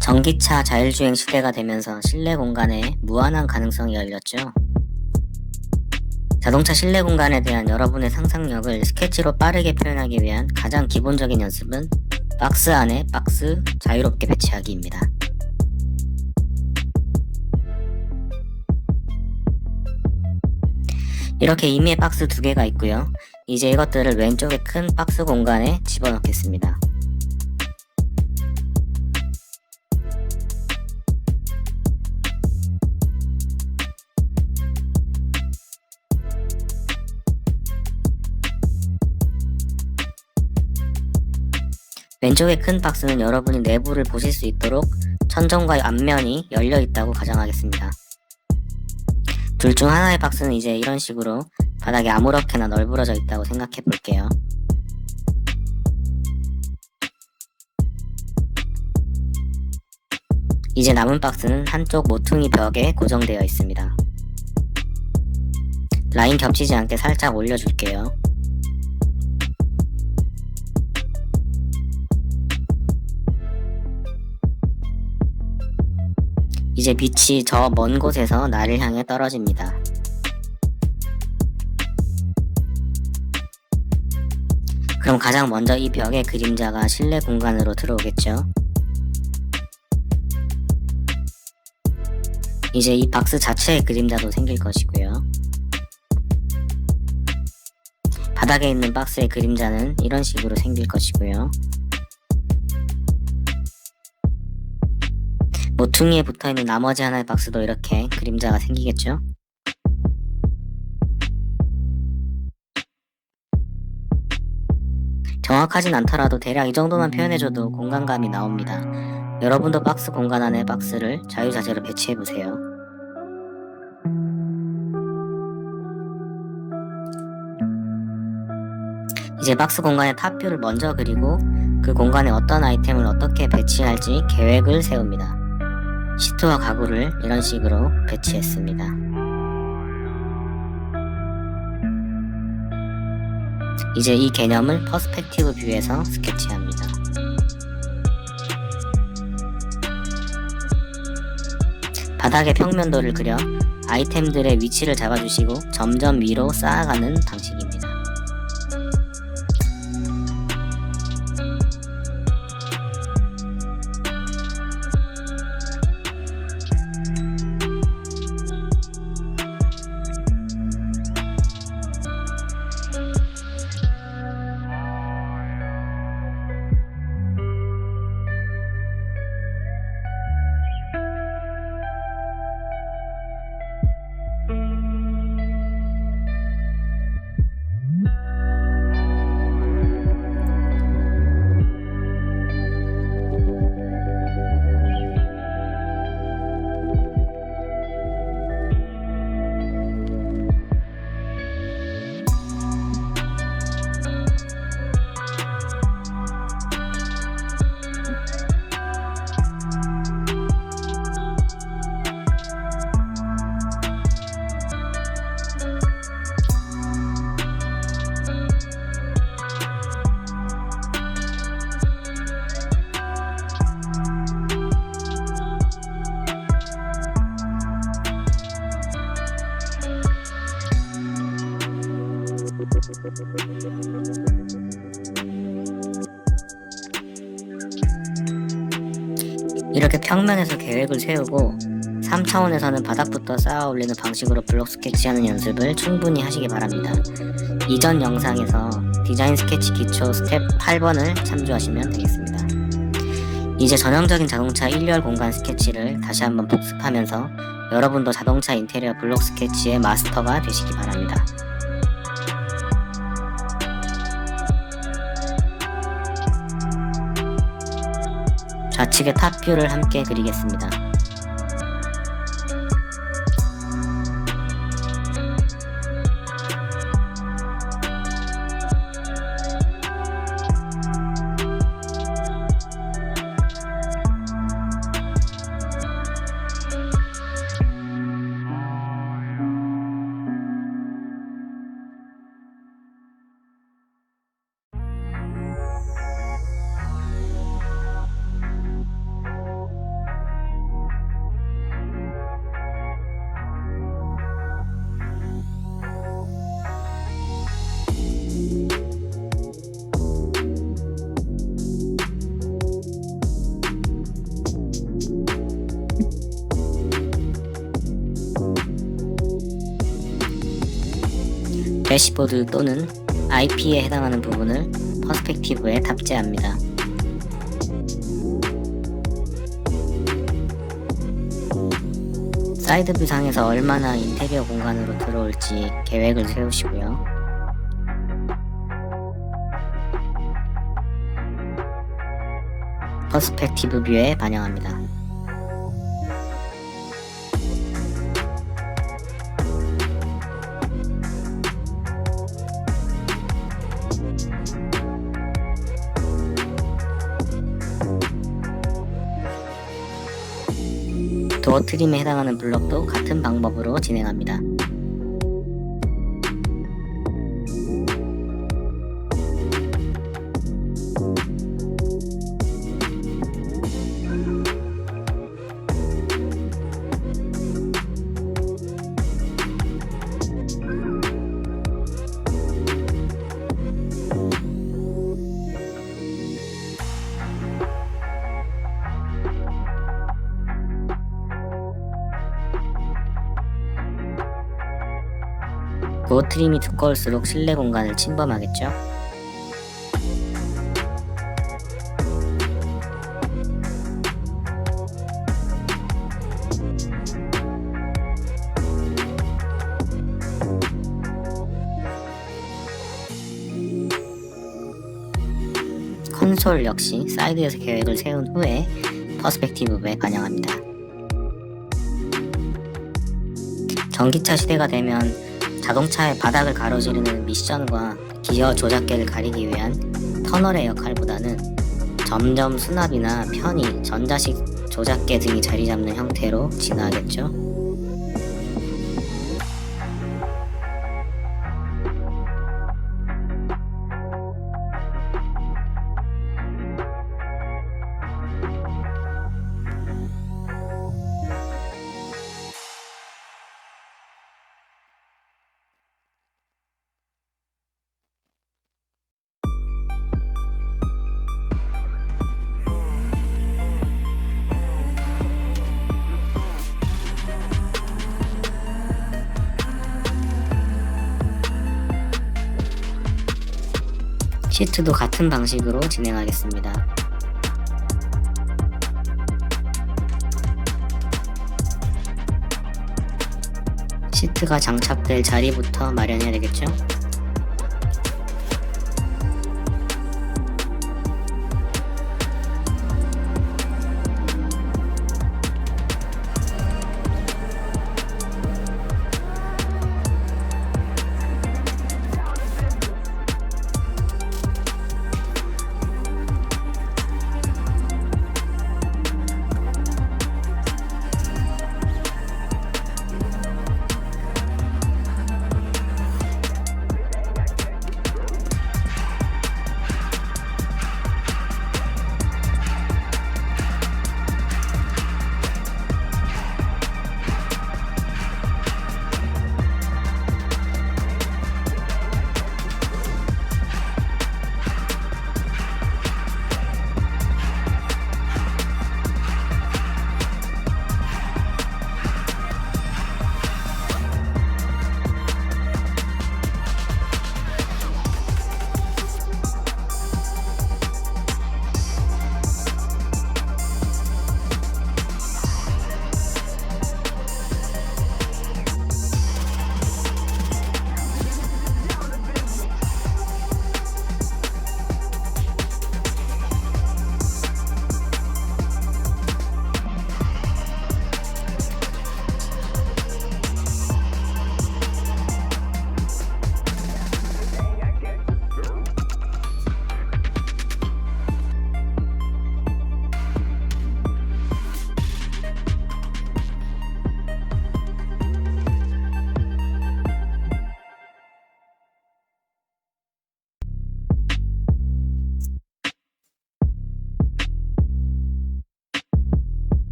전기차 자율주행 시대가 되면서 실내 공간에 무한한 가능성이 열렸죠. 자동차 실내 공간에 대한 여러분의 상상력을 스케치로 빠르게 표현하기 위한 가장 기본적인 연습은 박스 안에 박스 자유롭게 배치하기입니다. 이렇게 임의의 박스 2개가 있고요. 이제 이것들을 왼쪽에 큰 박스 공간에 집어넣겠습니다. 왼쪽의 큰 박스는 여러분이 내부를 보실 수 있도록 천정과 앞면이 열려 있다고 가정하겠습니다. 둘 중 하나의 박스는 이제 이런 식으로 바닥에 아무렇게나 널브러져 있다고 생각해 볼게요. 이제 남은 박스는 한쪽 모퉁이 벽에 고정되어 있습니다. 라인 겹치지 않게 살짝 올려줄게요. 이제 빛이 저 먼 곳에서 나를 향해 떨어집니다. 그럼 가장 먼저 이 벽의 그림자가 실내 공간으로 들어오겠죠? 이제 이 박스 자체의 그림자도 생길 것이고요. 바닥에 있는 박스의 그림자는 이런 식으로 생길 것이고요. 모퉁이에 붙어있는 나머지 하나의 박스도 이렇게 그림자가 생기겠죠? 정확하진 않더라도 대략 이 정도만 표현해줘도 공간감이 나옵니다. 여러분도 박스 공간 안에 박스를 자유자재로 배치해보세요. 이제 박스 공간의 탑뷰를 먼저 그리고 그 공간에 어떤 아이템을 어떻게 배치할지 계획을 세웁니다. 시트와 가구를 이런 식으로 배치했습니다. 이제 이 개념을 퍼스펙티브 뷰에서 스케치합니다. 바닥의 평면도를 그려 아이템들의 위치를 잡아주시고 점점 위로 쌓아가는 방식입니다. 이렇게 평면에서 계획을 세우고 3차원에서는 바닥부터 쌓아 올리는 방식으로 블록 스케치하는 연습을 충분히 하시기 바랍니다. 이전 영상에서 디자인 스케치 기초 스텝 8번을 참조하시면 되겠습니다. 이제 전형적인 자동차 1열 공간 스케치를 다시 한번 복습하면서 여러분도 자동차 인테리어 블록 스케치의 마스터가 되시기 바랍니다. 좌측의 탑뷰를 함께 그리겠습니다. 대시보드 또는 IP에 해당하는 부분을 퍼스펙티브에 탑재합니다. 사이드뷰 상에서 얼마나 인테리어 공간으로 들어올지 계획을 세우시고요. 퍼스펙티브 뷰에 반영합니다. 도어 트림에 해당하는 블럭도 같은 방법으로 진행합니다. 도어 트림이 두꺼울수록 실내 공간을 침범하겠죠. 콘솔 역시 사이드에서 계획을 세운 후에 퍼스펙티브에 반영합니다. 전기차 시대가 되면 자동차의 바닥을 가로지르는 미션과 기어 조작계를 가리기 위한 터널의 역할보다는 점점 수납이나 편의, 전자식 조작계 등이 자리잡는 형태로 진화하겠죠. 시트도 같은 방식으로 진행하겠습니다. 시트가 장착될 자리부터 마련해야 되겠죠?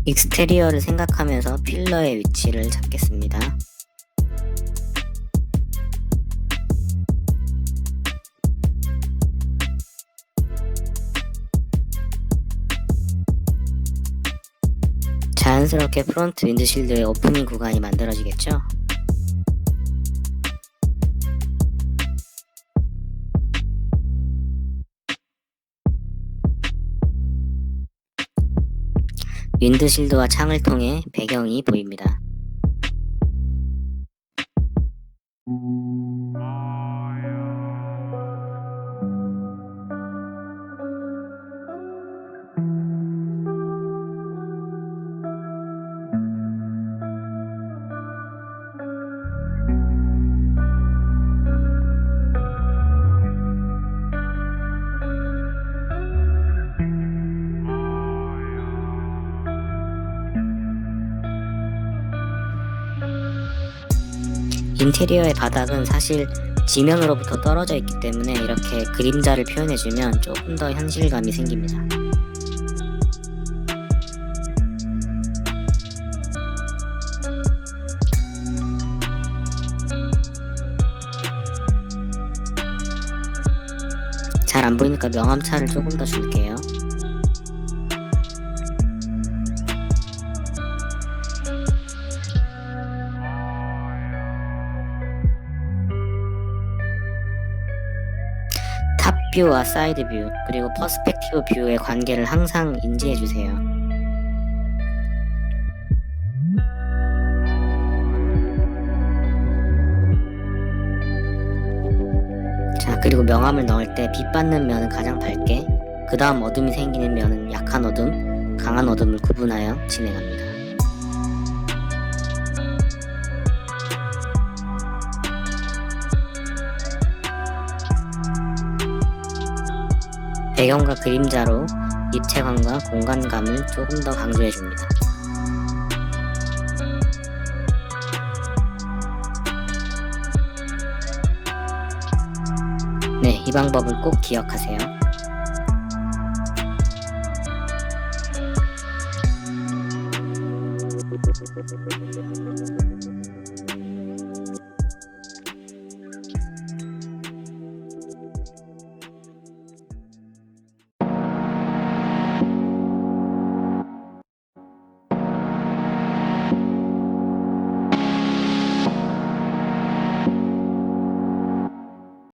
익스테리어를 생각하면서 필러의 위치를 잡겠습니다. 자연스럽게 프론트 윈드실드의 오프닝 구간이 만들어지겠죠? 윈드실드와 창을 통해 배경이 보입니다. 인테리어의 바닥은 사실 지면으로부터 떨어져 있기 때문에 이렇게 그림자를 표현해주면 조금 더 현실감이 생깁니다. 잘 안 보이니까 명암차를 조금 더 줄게요. 탑뷰와 사이드뷰 그리고 퍼스펙티브 뷰의 관계를 항상 인지해주세요. 자, 그리고 명암을 넣을 때 빛 받는 면은 가장 밝게, 그 다음 어둠이 생기는 면은 약한 어둠, 강한 어둠을 구분하여 진행합니다. 배경과 그림자로 입체감과 공간감을 조금 더 강조해줍니다. 네, 이 방법을 꼭 기억하세요.